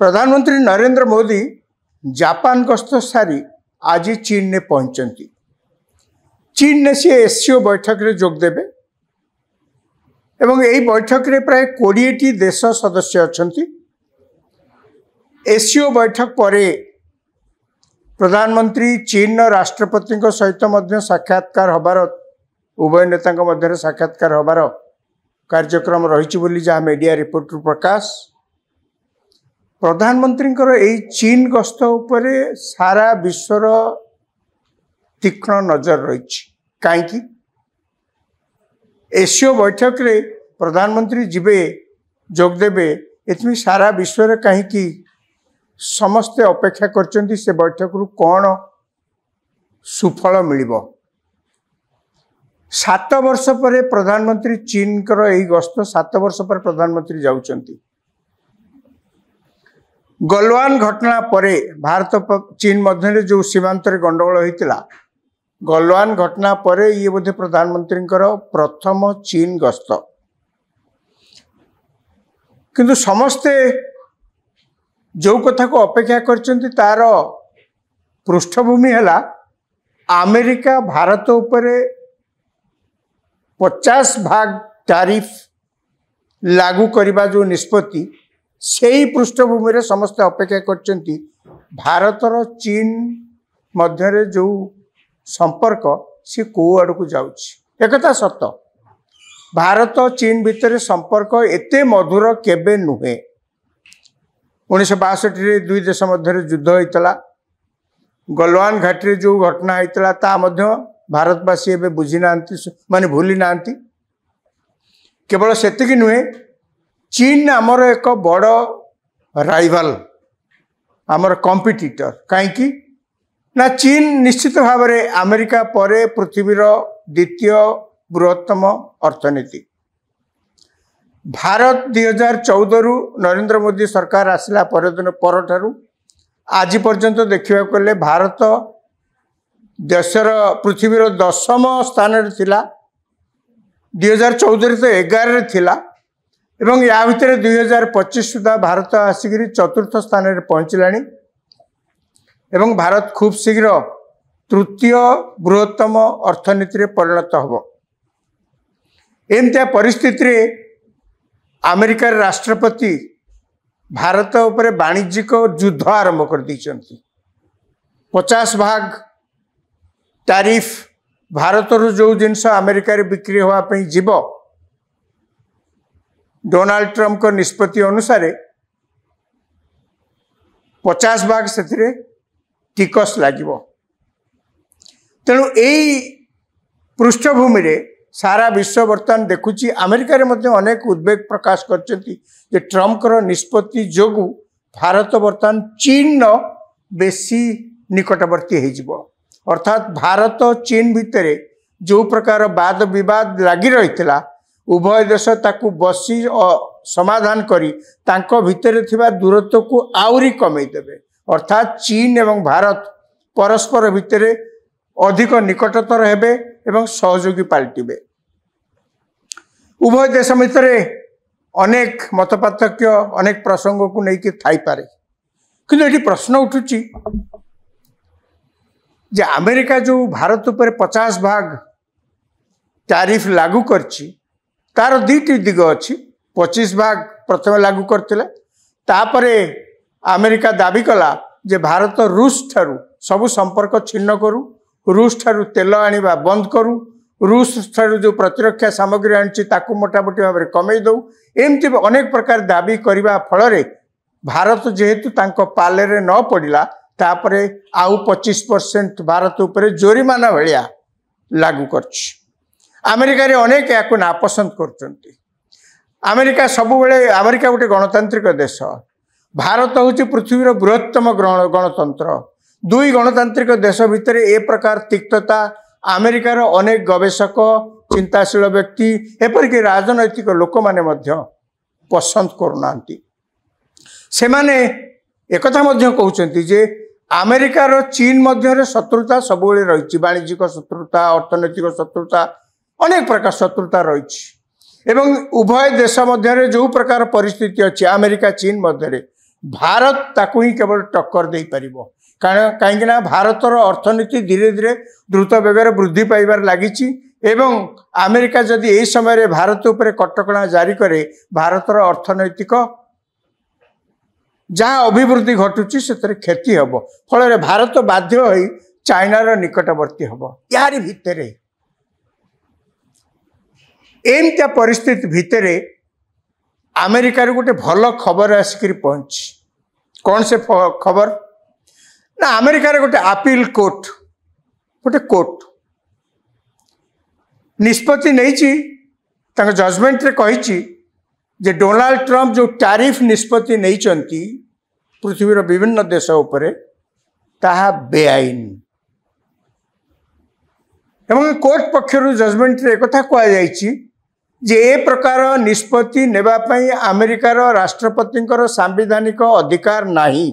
प्रधानमंत्री नरेंद्र मोदी जापान गस्त सारी आज चीन ने पहुंचती। चीन ने सी एससीओ बैठक रे जोग देबे एवं यही बैठक रे प्राय 20टी देश सदस्य अछंती। एससीओ बैठक परे प्रधानमंत्री चीन राष्ट्रपति सहित मध्य साक्षात्कार हबार उभय नेता मध्य साक्षात्कार हबार कार्यक्रम रही बोली जहाँ मीडिया रिपोर्ट प्रकाश। प्रधानमंत्री यही चीन गस्त उपरे सारा विश्वर तीक्ष्ण नजर रही। कहीं एससीओ बैठक रे प्रधानमंत्री जीवे जोग देबे एथमी सारा विश्व कहीं समस्ते अपेक्षा करचंती से बैठक रु कौन सुफल मिलिबो। 7 वर्ष पर प्रधानमंत्री चीन कर यही गस्त 7 वर्ष पर प्रधानमंत्री जाउचंती। गलवान घटना परे भारत चीन मध्य जो सीमांत गंडगोल होता गलवान घटना परे ये बोधे प्रधानमंत्री प्रथम चीन गस्त। किंतु समस्ते जो कथा को अपेक्षा करचंती तार पृष्ठभूमि है अमेरिका भारत उपरे 50% टैरिफ लागू करने जो निष्पत्ति से ही पृष्ठभूमि रे समस्त अपेक्षा करचंती भारतर चीन मध्य जो संपर्क सी को आड़ को जाउछि। एकथा सत भारत चीन भितर संपर्क एते मधुर केबे नुहे। 1962 रे दुई देश मध्य युद्ध होता गलवान घाटी जो घटना होता ता मध्य भारतवासी एवं बुझी ना माने भूली ना। केवल सेतिकी नुहे चीन आमर एक बड़ राइवल आमर कॉम्पिटिटर कहीं ना चीन निश्चित भाव में अमेरिका परे पृथ्वीर द्वितीय बृहत्तम अर्थनीति। भारत 2014 रु नरेंद्र मोदी सरकार आसला पर आज पर्यंत देखा गले भारत देशर पृथ्वीर 10म स्थान रे थिला। 2014 तो 11 रे थिला एवं या भितर 2025 सुधा भारत आसिक 4थ स्थान रे पहुँचलानी एवं भारत खूब शीघ्र तृतीय बृहत्तम अर्थनीति रे परिणत होब। एमतिया परिस्थिति रे अमेरिका राष्ट्रपति भारत उपरे वाणिज्यिक युद्ध आरंभ कर दी। 50% टैरिफ भारत रु जो जिनस अमेरिका रे बिक्री होवाई जीव डोनाल्ड ट्रंप को निष्पत्ति अनुसार 50% से टिकस लगे। तेणु यही पृष्ठभूमि रे सारा विश्व बर्तमान देखुची अमेरिका रे मध्य अनेक उद्वेग प्रकाश करचंती जे ट्रंप कर निष्पत्ति जोगु भारत बर्तमान चीन बेसी निकटवर्ती हो। अर्थात भारत चीन भितर जो प्रकार वाद विवाद लगी रही उभय देश ताकू बसी समाधान करी तांको भितर थिबा दूरत्व को आउरी कमे देबे। अर्थात चीन एवं भारत परस्पर भितर अधिक निकटतर हेबे एवं सहयोगी पाल्टिबे। उभय देश भितर अनेक मतपार्थक्य अनेक प्रसंग को लेकिन थाई पारे किंतु ये प्रश्न उठुची जे अमेरिका जो भारत पर 50% टैरिफ लागू करची तार दुईटी दिग अच्छी। 25% प्रथम लागू करथिले तापरे अमेरिका दाबी कला जे भारत रूस ठारू सबु संपर्क छिन्न करू, रूस ठारू तेल आनिबा बंद करू, रूस ठारू जो प्रतिरक्षा सामग्री आनी ताकू मोटामोटी भाव में कमे दऊ। एमती अनेक प्रकार दाबी करने फल भारत जेहेतु तांको पाले रे न पड़िला तापरे आउ 25% भारत उपरे जोरिमाना भलिया लागू करछि। अमेरिका रे अनेक या नापसंद करचंती। अमेरिका सबुबेले अमेरिका गोटे गणतांत्रिक देश, भारत होची पृथ्वीर बृहत्तम गणतंत्र। दुई गणतांत्रिक देश भितर ए प्रकार तिक्तता अमेरिकार अनेक गवेषक चिंताशील व्यक्ति एपरिक राजनैतिक लोक माने मध्य पसंद करुनांती। सेमाने एकथा मध्य कहउचंती जे अमेरिकार चीन मध्य शत्रुता सबुबेले रही। वाणिज्यिक शत्रुता, अर्थनैतिक शत्रुता, अनेक प्रकार शत्रुता रही। एवं उभय देश मध्य जो प्रकार परिस्थिति अच्छी अमेरिका चीन मध्य भारत ताकू ही केवल टक्कर दे पारिबो। कारण कहीं भारतर अर्थनीति धीरे धीरे द्रुत बेगर वृद्धि पाइबार लगी एवं अमेरिका जदि यही समय भारत उपर कटकणा जारी करे भारतर अर्थनैतिक जहाँ अभिवृद्धि घटुची से क्षति हम फल भारत बाध्य हो चाइनार निकटवर्ती हम यार भितर एमतिया परिस्थिति भितर अमेरिकार गोटे भल खबर आसिक पहुंची। कौन से खबर ना अमेरिकार गोटे अपील कोर्ट गोटे कोर्ट निष्पत्ति नहीं जजमेंट रे कही जे डोनाल्ड ट्रंप जो टैरिफ निष्पत्ति नहीं पृथ्वीर विभिन्न देश उपरे ताहा बेआईन एवं कोर्ट पक्षर जजमेंट रे कथा कह जे ए प्रकार निष्पत्ति नेबा पई अमेरिकार राष्ट्रपति सांविधानिक अधिकार नाही।